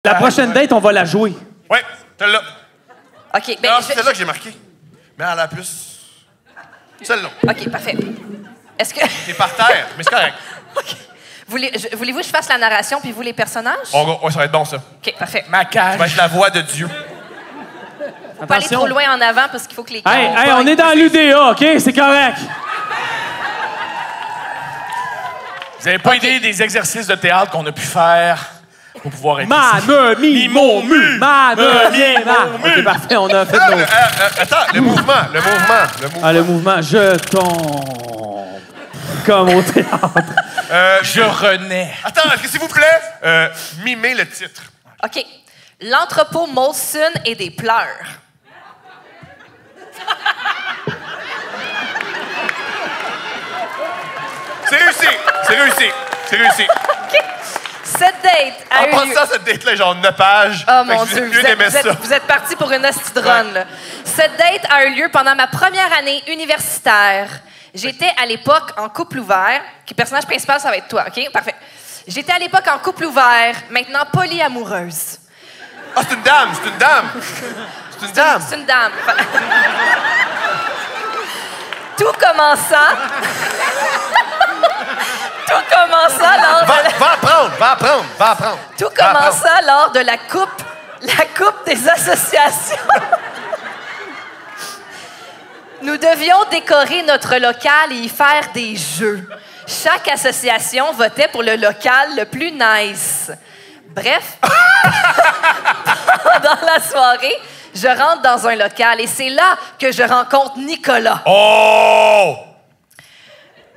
La prochaine date, on va la jouer. Ouais, celle-là. OK. Ben, Non, c'est celle-là que j'ai marqué. Mais elle a plus. Celle-là. OK, parfait. Est-ce que... T'es par terre, mais c'est correct. OK. Voulez-vous que je fasse la narration puis vous les personnages? Ouais, ça va être bon, ça. OK, parfait. Ma cage. Ça va être la voix de Dieu. Faut pas aller trop loin en avant parce qu'il faut que les Hey, on est dans l'UDA, OK? C'est correct. Vous n'avez pas idée des exercices de théâtre qu'on a pu faire pour pouvoir être Mi, mon, mu. OK, parfait, on a fait nos... Attends, le mouvement. Ah, le mouvement. Je tombe. Comme au théâtre. Je renais. Attends, s'il vous plaît, mimez le titre. OK. L'entrepôt Molson et des pleurs. C'est réussi. OK. Cette date a eu lieu... ça, cette date-là, genre 9 pages. Oh mon Dieu, ça. vous êtes partis pour une astidronne, là. Cette date a eu lieu pendant ma première année universitaire. J'étais à l'époque en couple ouvert. Le personnage principal, ça va être toi, OK? Parfait. J'étais à l'époque en couple ouvert, maintenant polyamoureuse. Ah, c'est une dame. C'est une dame. Tout commença lors de... Va apprendre. Tout commença lors de la coupe des associations. Nous devions décorer notre local et y faire des jeux. Chaque association votait pour le local le plus nice. Bref, pendant la soirée, je rentre dans un local et c'est là que je rencontre Nicolas. Oh!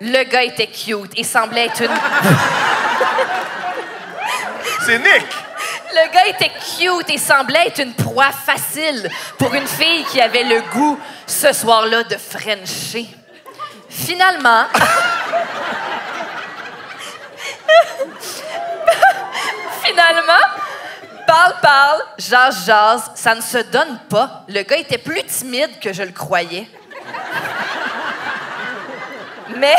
Le gars était cute et semblait être une... C'est Nick! Le gars était cute et semblait être une proie facile pour une fille qui avait le goût, ce soir-là, de frencher. Finalement... parle, jase, ça ne se donne pas. Le gars était plus timide que je le croyais. Mais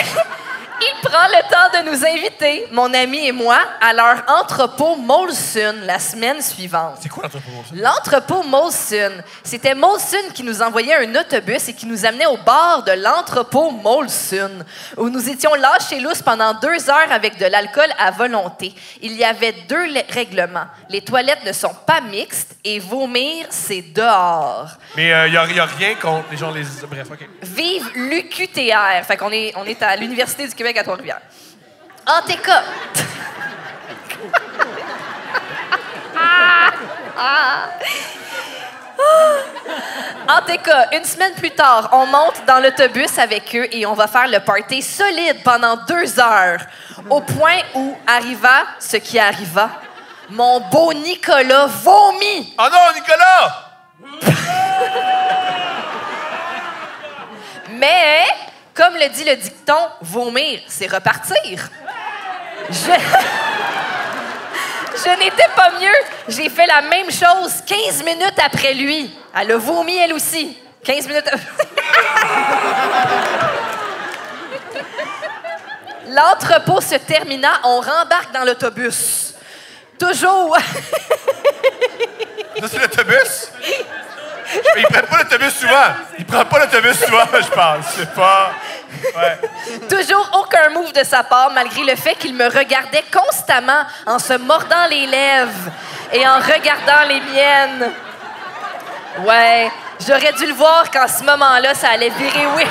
il prend le temps de nous inviter, mon ami et moi, à leur entrepôt Molson la semaine suivante. C'est quoi l'entrepôt Molson? L'entrepôt Molson. C'était Molson qui nous envoyait un autobus et qui nous amenait au bar de l'entrepôt Molson, où nous étions lâchés lousses pendant 2 heures avec de l'alcool à volonté. Il y avait 2 règlements. Les toilettes ne sont pas mixtes et vomir, c'est dehors. Mais il n'y a rien contre les gens... Bref, OK. Vive l'UQTR. Fait qu'on est à l'Université du Québec à Trois-Rivières. En tout cas... En tout cas, une semaine plus tard, on monte dans l'autobus avec eux et on va faire le party solide pendant 2 heures. Au point où arriva ce qui arriva. Mon beau Nicolas vomit. Oh non, Nicolas! Mais, comme le dit le dicton, vomir, c'est repartir. Je n'étais pas mieux. J'ai fait la même chose 15 minutes après lui. Elle a vomi, elle aussi. 15 minutes après. L'entrepôt se terminant, on rembarque dans l'autobus. Toujours... Ça, c'est l'autobus? Il prend pas l'autobus souvent. Je pense. C'est pas... Ouais. Toujours aucun move de sa part, malgré le fait qu'il me regardait constamment en se mordant les lèvres et en regardant les miennes. Ouais, j'aurais dû le voir qu'en ce moment-là, ça allait virer oui.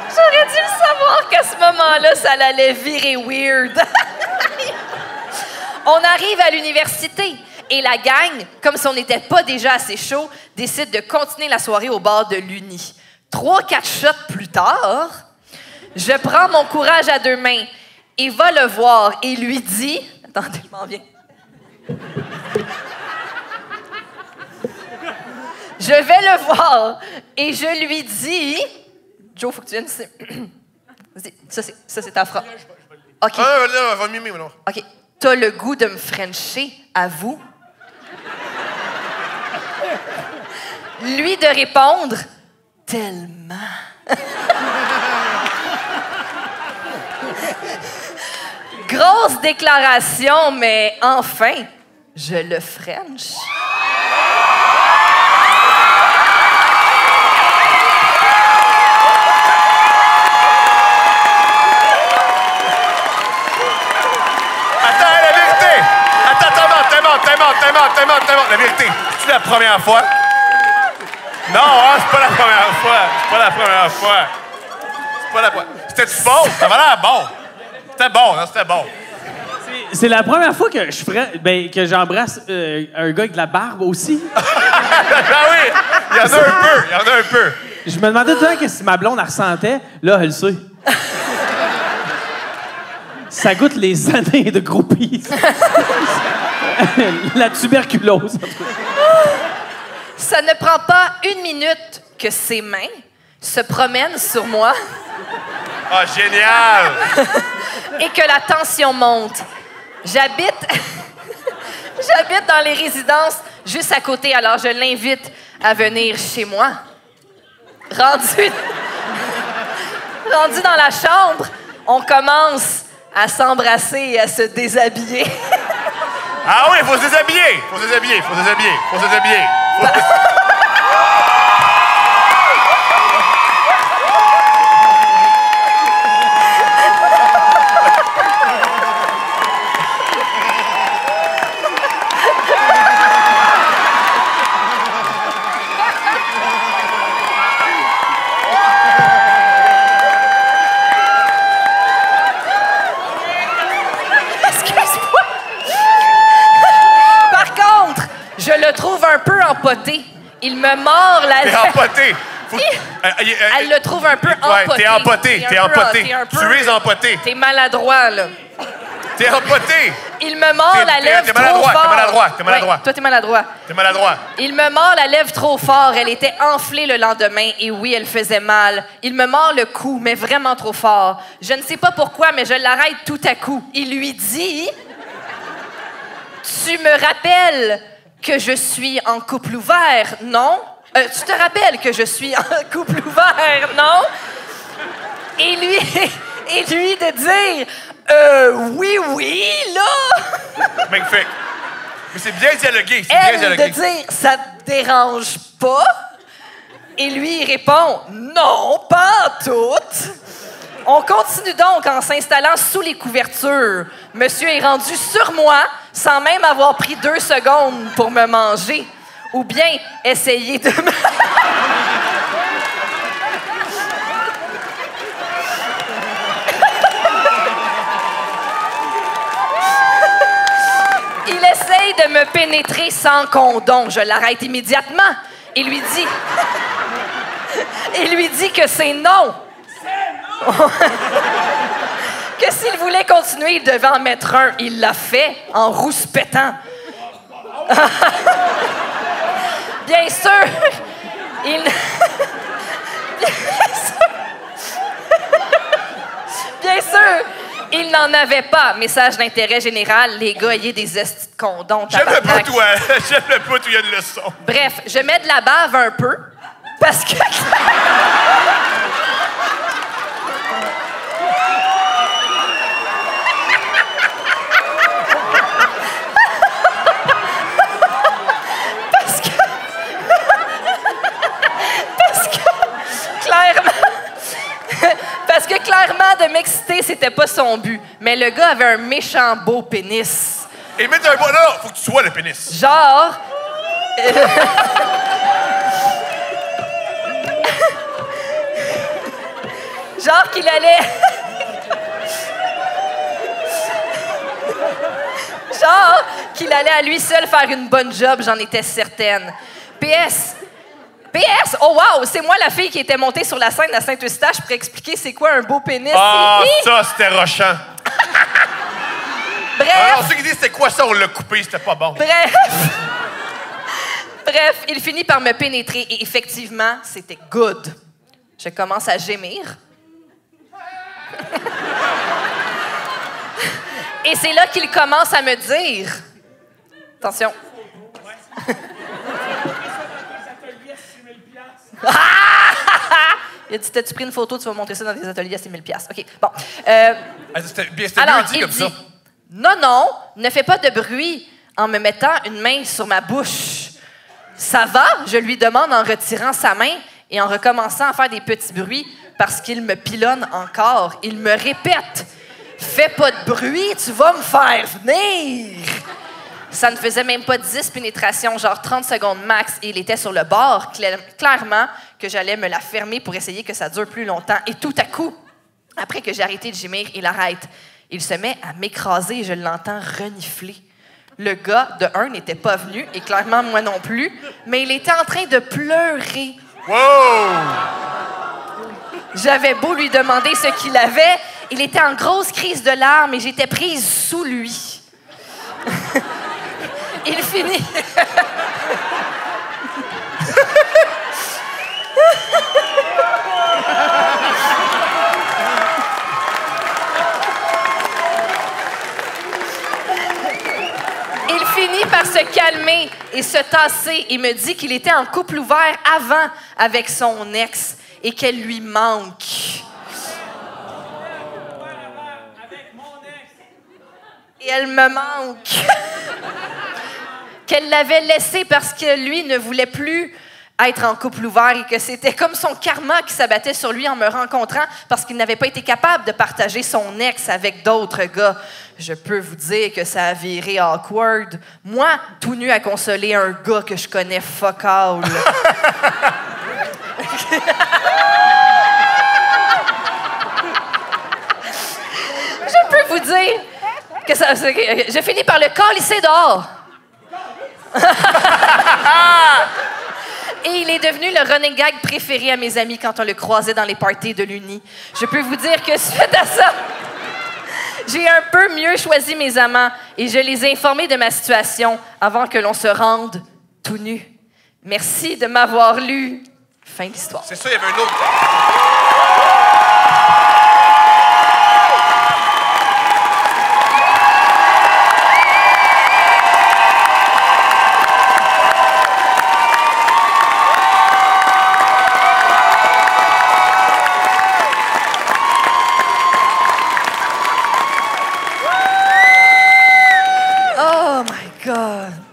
J'aurais dû le savoir qu'à ce moment-là, ça allait virer weird. On arrive à l'université et la gang, comme si on n'était pas déjà assez chaud, décide de continuer la soirée au bar de l'Uni. 3-4 shots plus tard, je prends mon courage à 2 mains et va le voir et lui dit... Attendez, je m'en viens. Je vais le voir et je lui dis... Joe, faut que tu viennes ici. Vas-y, ça c'est ta phrase. OK. Ah, va mimer, non. OK. T'as le goût de me frencher, avoue. Lui de répondre, tellement. Grosse déclaration, mais enfin, je le French. Attends, la vérité! Attends, t'es mort. La vérité, c'est la première fois? Non, hein, c'est pas la première fois. C'était-tu bon? Ça avait l'air bon. C'était bon, hein, c'était bon. C'est la première fois que que j'embrasse un gars avec de la barbe aussi. Ah oui! Il y en a un peu. Je me demandais tout le temps qu'est-ce que ma blonde elle ressentait. Là, elle le sait. Ça goûte les années de groupies. La tuberculose, en tout cas. Ça ne prend pas une minute que ses mains se promènent sur moi Ah, génial! et que la tension monte. J'habite dans les résidences juste à côté, alors je l'invite à venir chez moi. Rendu dans la chambre, on commence à s'embrasser et à se déshabiller. Ah oui, faut se déshabiller! Excuse-moi. Par contre, je le trouve un peu empoté. Il me mord la T'es empoté! Elle le trouve un peu Ouais, empoté. t'es empoté. Tu es empoté. T'es maladroit, là. T'es empoté! Il me mord la lèvre t'es trop maladroit, fort. t'es maladroit. Ouais, toi, t'es maladroit. T'es maladroit. Il me mord la lèvre trop fort. Elle était enflée le lendemain. Et oui, elle faisait mal. Il me mord le cou, mais vraiment trop fort. Je ne sais pas pourquoi, mais je l'arrête tout à coup. Il lui dit... Tu me rappelles que je suis en couple ouvert, non? Tu te rappelles que je suis en couple ouvert, non? Et lui de dire... oui, là! Magnifique. Mais c'est bien dialogué, Elle de dire, ça te dérange pas? Et lui, il répond, non, pas en tout. On continue donc en s'installant sous les couvertures. Monsieur est rendu sur moi, sans même avoir pris 2 secondes pour me manger. Ou bien essayer de me... Il essaye de me pénétrer sans condom. Je l'arrête immédiatement. Il lui dit que c'est non. Que s'il voulait continuer, il devait en mettre un. Il l'a fait en rouspétant. Bien sûr, Bien sûr, il n'en avait pas. Message d'intérêt général, les gars, ayez des estis de condoms. J'aime le tabarnak. bout où il y a une leçon. Bref, je mets de la bave un peu, parce que... Parce que clairement, de m'exciter, c'était pas son but. Mais le gars avait un méchant beau pénis. Et mettre un bois là, faut que tu sois le pénis. Genre... Genre qu'il allait... Genre qu'il allait à lui seul faire une bonne job, j'en étais certaine. PS, oh wow, c'est moi la fille qui était montée sur la scène à Saint-Eustache pour expliquer c'est quoi un beau pénis. Ah, ça, c'était rochant. Bref. Alors, ceux qui disent c'était quoi ça, on l'a coupé, c'était pas bon. Bref, il finit par me pénétrer et effectivement, c'était good. Je commence à gémir. Et c'est là qu'il commence à me dire... Attention. Il a dit, t'as-tu pris une photo, tu vas montrer ça dans des ateliers à 6 000 $. OK, bon. C'était bien Alors, dit il comme dit, ça. Non, non, ne fais pas de bruit en me mettant une main sur ma bouche. Ça va? Je lui demande en retirant sa main et en recommençant à faire des petits bruits parce qu'il me pilonne encore. Il me répète. Fais pas de bruit, tu vas me faire venir! Ça ne faisait même pas 10 pénétrations, genre 30 secondes max, et il était sur le bord, clairement, que j'allais me la fermer pour essayer que ça dure plus longtemps. Et tout à coup, après que j'ai arrêté de gémir, il arrête. Il se met à m'écraser et je l'entends renifler. Le gars, de un, n'était pas venu, et clairement moi non plus, mais il était en train de pleurer. Wow! J'avais beau lui demander ce qu'il avait, il était en grosse crise de larmes et j'étais prise sous lui. Il finit... Il finit par se calmer et se tasser et me dit qu'il était en couple ouvert avant avec son ex et qu'elle lui manque. Et elle me manque. Qu'elle l'avait laissé parce que lui ne voulait plus être en couple ouvert et que c'était comme son karma qui s'abattait sur lui en me rencontrant parce qu'il n'avait pas été capable de partager son ex avec d'autres gars. Je peux vous dire que ça a viré awkward. Moi, tout nu à consoler un gars que je connais fuck all. Je peux vous dire que je finis par le câlisser dehors. Et il est devenu le running gag préféré à mes amis quand on le croisait dans les parties de l'Uni. Je peux vous dire que suite à ça, j'ai un peu mieux choisi mes amants et je les ai informés de ma situation avant que l'on se rende tout nu. Merci de m'avoir lu. Fin de l'histoire. C'est ça, il y avait un autre.